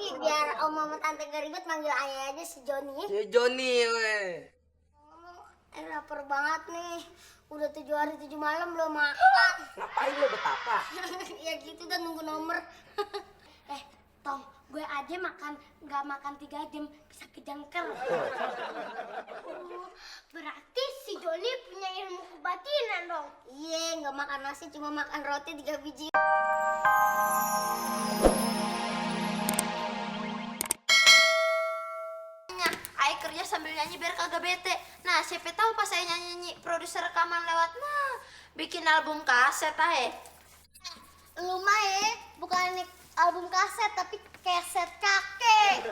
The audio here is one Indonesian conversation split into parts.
Tapi biar om sama tante gak ribet manggil ayah aja si Joni. Ya Joni, weh. Lapar banget nih. Udah 7 hari 7 malam belum makan. Ngapain lo betapa? Ya gitu dan nunggu nomor. Tom, gue aja nggak makan 3 jam bisa kejangker. Berarti si Joni punya ilmu kebatinan dong. Iya, nggak makan nasi cuma makan roti 3 biji. Ayo kerja sambil nyanyi biar kagak bete. Nah, siapa tahu pas saya nyanyi produser rekaman lewat, nah, bikin album kaset aja. Lu mah bukan album kaset tapi keset kakek.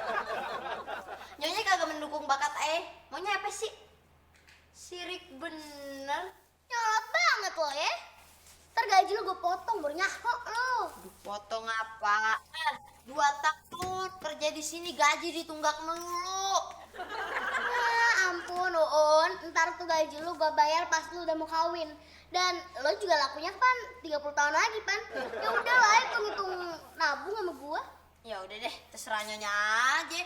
Nyonya kagak mendukung bakat maunya apa sih? Sirik bener. Nyolot banget lo ya. Ntar gaji lu gue potong baru nyaho lo. Potong apa? 2 tahun kerja di sini gaji ditunggak melulu. Ya ampun Uun, ntar tuh gaji lu gue bayar pas lu udah mau kawin. Dan lo juga lakunya kan 30 tahun lagi pan. Ya udah lah hitung-hitung nabung sama gua. Ya udah deh, terserah nyonya aja.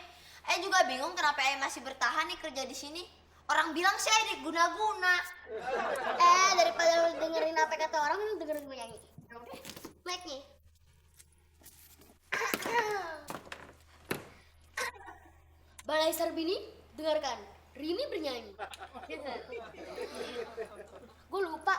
Juga bingung kenapa masih bertahan nih kerja di sini. Orang bilang sih diguna-guna. Daripada lu dengerin apa kata orang, lu dengerin gue nyanyi. Mic-nya. Balai Sarbini, dengarkan. Rini bernyanyi. Gue lupa.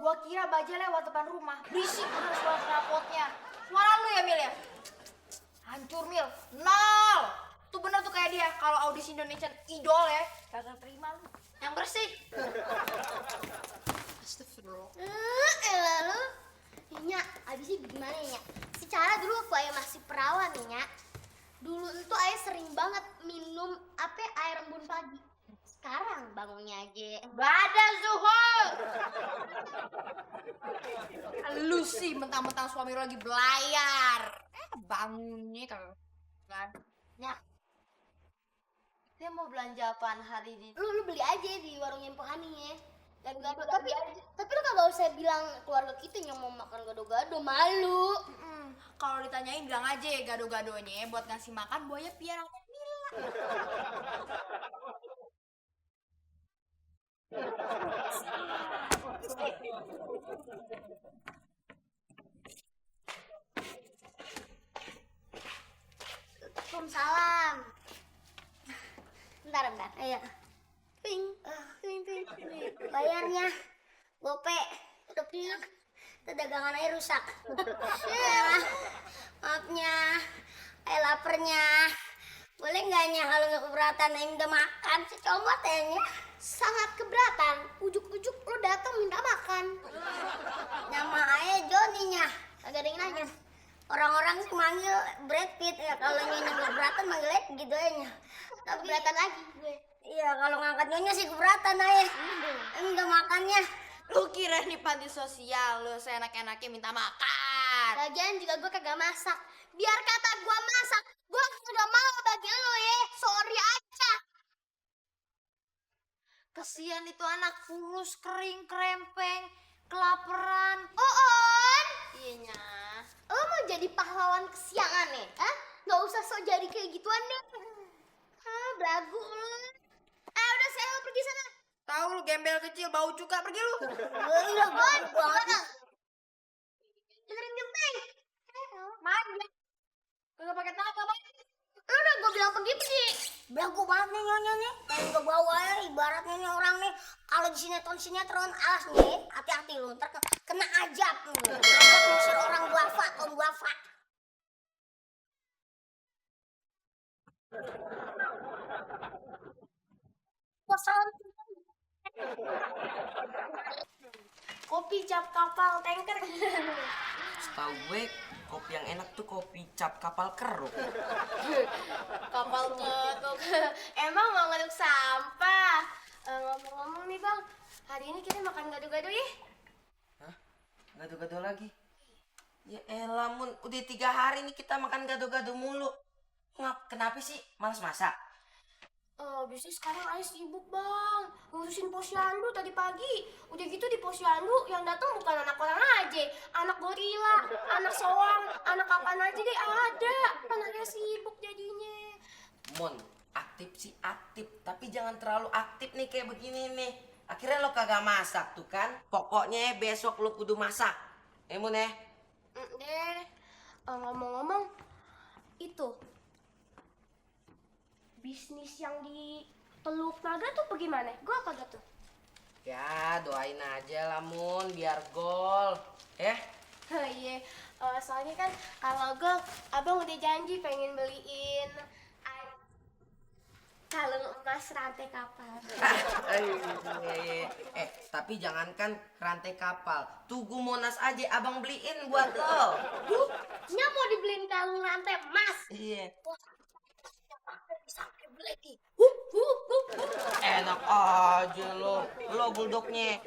Gua kira baja lewat depan rumah. Berisik bener suara knalpotnya. Suara lu ya, Mil ya? Hancur, Mil. 0. Tuh bener tuh kayak dia. Kalau audisi Indonesian Idol ya, kagak terima lu. Yang bersih. Astagfirullah. Elah lu. Nya, abisnya gimana ya? Secara dulu waktu ayah masih perawan nih, Nya. Dulu itu ayah sering banget minum air embun pagi. Sekarang bangunnya aja. Badan Zuhur. Lu sih mentang-mentang suami lu lagi belayar. Bangunnya kan. Nyak. Dia mau belanja apaan hari ini? Lu beli aja di warung Empohani ya. Gado-gado. Tapi lu kagak usah bilang keluarga kita yang mau makan gado-gado, malu. Kalau ditanyain bilang aja gado-gadonya buat ngasih makan buaya piaraan Mila. Waalaikumsalam. Bentar. Ayo. Ping. Bayarnya. Gope. Udah ping. Itu dagangan air rusak. Maafnya. Lapernya. Boleh nggak Nya kalau nggak keberatan Aing udah makan secomot ya Nya? Sangat keberatan. Ujuk-ujuk lu datang minta makan. Nama ayah Joni Nya. Kagak ada yang nanya. Orang-orang sih manggil Brad Pitt ya, kalau Nyonya nggak keberatan manggilnya gitu aja. Tapi keberatan lagi gue. Iya, kalau ngangkat Nyonya sih keberatan aja. Udah makannya. Lu kira nih panti sosial lu seenak-enaknya minta makan. Lagian juga gue kagak masak. Biar kata gue masak, gue udah mau bagi lo ya. Sorry aja. Kesian itu anak kurus, kering, krempeng, kelaparan. On, Iya Nya. lo mau jadi pahlawan kesiangan nih? Gak usah sok jadi kayak gituan deh. Belagu lo. Udah saya lo pergi sana. Tahu lu gembel kecil bau cuka, pergi lu. Udah banget. Dengerin genteng. Maju. Kagak pakai tenaga, Bang. Lu udah gue bilang pergi. Belagu banget nih Nyonya nih. Pengen gue bawa ya ibaratnya nih orang nih. Kalau di sinetron alas nih, hati-hati lu. Ntar kena ajab. Ajab ngusir orang duafa, kaum duafa. Kopi cap kapal tanker. Setahu gue kopi yang enak tuh kopi cap kapal keruk. Kapal keruk. Emang mau ngaduk sampah? Ngomong-ngomong nih bang, hari ini kita makan gado-gado ya? Hah? Gado-gado lagi? Ya elah, Mun. Udah 3 hari nih kita makan gado-gado mulu. Kenapa sih? Malas masak? Biasanya sekarang ayah sibuk bang, ngurusin posyandu tadi pagi. Udah gitu di posyandu yang datang bukan anak orang aja, anak gorila, anak soang, anak kapan aja deh ada. Anaknya sibuk jadinya. Mun, aktif sih aktif, tapi jangan terlalu aktif nih kayak begini nih. Akhirnya lo kagak masak tuh kan. Pokoknya besok lo kudu masak. Mun ya. Deh, ngomong-ngomong, itu bisnis yang di Teluk Naga tuh bagaimana? Gua kagak tuh. Ya doain aja lah Mun, biar gol. Ya. Oh iya, soalnya kan kalau gol, abang udah janji pengen beliin kalung emas rantai kapal. Tapi jangankan rantai kapal, Tugu Monas aja abang beliin buat lo. Nya mau dibeliin kalung rantai emas. Iya. Sampai lagi. Enak aja lo buldognya.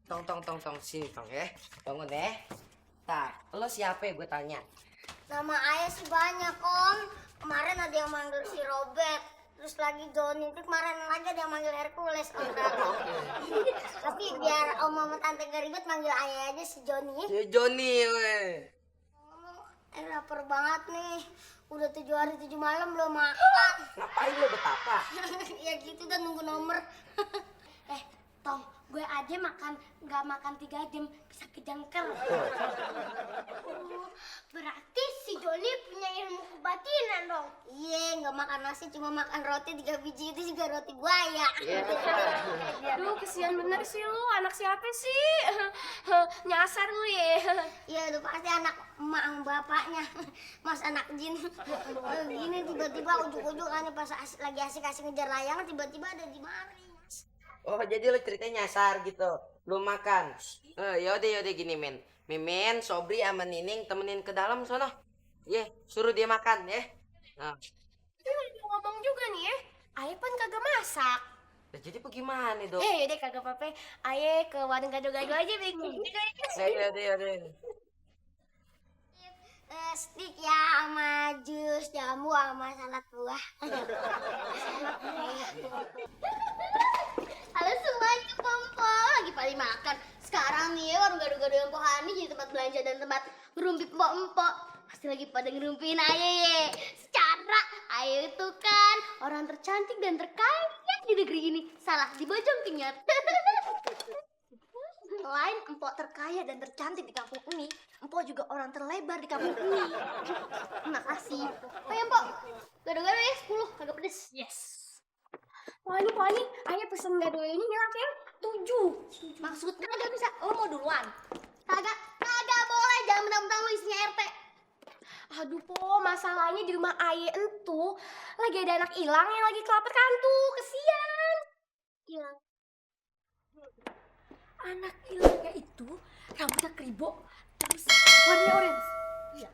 Tong sini tong ya, bangun ya. Lo siapa ya gue tanya? Nama ayah sih banyak om. Kemarin ada yang manggil si Robert. Terus lagi Johnny, terus kemarin lagi ada yang manggil Hercules om. Tapi biar om sama tante gak ribet manggil ayah aja si Johnny. Si Johnny weh. Lapar banget nih. Udah 7 hari 7 malam belum makan. Ngapain lo betapa? Ya gitu udah nunggu nomor. Tong, gue aja nggak makan 3 jam bisa kejangker. Berarti si Joni punya ilmu kebatinan dong. Iya, nggak makan nasi cuma makan roti 3 biji itu juga roti buaya. Aduh, kesian bener sih lu, anak siapa sih? Nyasar lu ya. Iya, udah pasti anak emak sama bapaknya. Mas anak jin. Gini tiba-tiba ujuk-ujuk kan pas lagi asik-asik ngejar layangan tiba-tiba ada di mari. Oh jadi lo ceritanya nyasar gitu, lo makan. Yaudah gini Mimin, Sobri sama Nining temenin ke dalam sono. Suruh dia makan ya. Nah. Ngomong juga nih ya, ayah pun kagak masak. Jadi bagaimana dong? Yaudah kagak apa-apa, ayah ke warung gado-gado aja begini. Yaudah. Stik ya sama jus jamu sama salad buah. Halo semuanya, Pompo lagi pada makan. Sekarang nih warung gado-gado yang Pohani jadi tempat belanja dan tempat ngerumpi empok-empok. Pasti lagi pada ngerumpin ayah. Secara ayah itu kan orang tercantik dan terkaya di negeri ini. Salah di Bojong Pinyat. Selain empok terkaya dan tercantik di kampung ini, empok juga orang terlebar di kampung ini. Terima kasih. Oh ya empok, gado-gado ya 10, kagak pedes. Yes. Wah ini, ayah pesen gado ini ngelaknya 7. Maksudnya gak bisa, lo mau duluan? Kagak boleh, jangan mentang-mentang lo isinya RT. Aduh Po, masalahnya di rumah ayah itu lagi ada anak hilang yang lagi kelaperan tuh, kesian. Hilang. Anak hilangnya itu rambutnya keribok terus warnanya orange. Iya.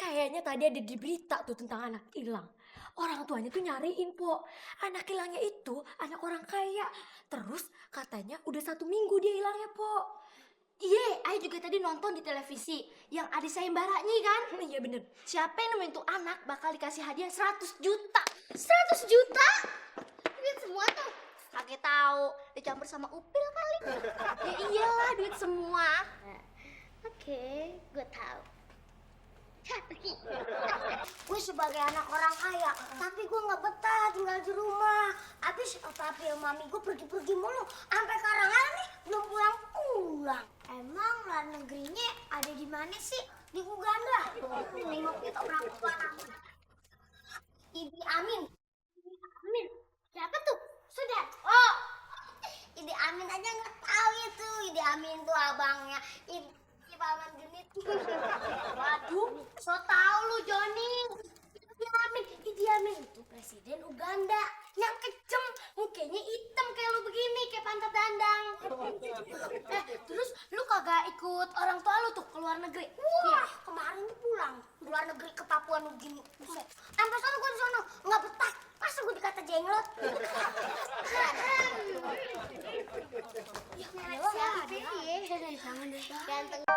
Kayaknya tadi ada di berita tuh tentang anak hilang. Orang tuanya tuh nyariin Po. Anak hilangnya itu anak orang kaya. Terus katanya udah 1 minggu dia hilangnya Po. Iya, ayah juga tadi nonton di televisi yang ada sayembaranya kan? Iya bener. Siapa yang nemuin tuh anak bakal dikasih hadiah 100 juta. 100 juta? Duit semua tuh. Kagak tahu, dicampur sama upil kali. Ya iyalah duit semua. Oke, gue tahu. Gue sebagai anak orang kaya, tapi gue nggak betah tinggal di rumah. Abis papi sama mami gue pergi-pergi mulu, sampai Karangan nih belum pulang-pulang. Emang luar negerinya ada di mana sih? Di Uganda. Nengok kita orang tua namanya Idi Amin. Siapa tuh? Sudah. Oh, Idi Amin aja nggak tahu itu. Idi Amin tuh abangnya Paman Genit. Waduh, so tau lu Joni. Idi Amin itu presiden Uganda yang kejem, mukanya hitam kayak lu begini, kayak pantat dandang. Terus lu kagak ikut orang tua lu tuh ke luar negeri? Wah, kemarin pulang luar negeri ke Papua Nugini. Buset, sampai sana gua di sono nggak betah. Masa gua dikata jenglot? Ya, siapa ya? Ganteng.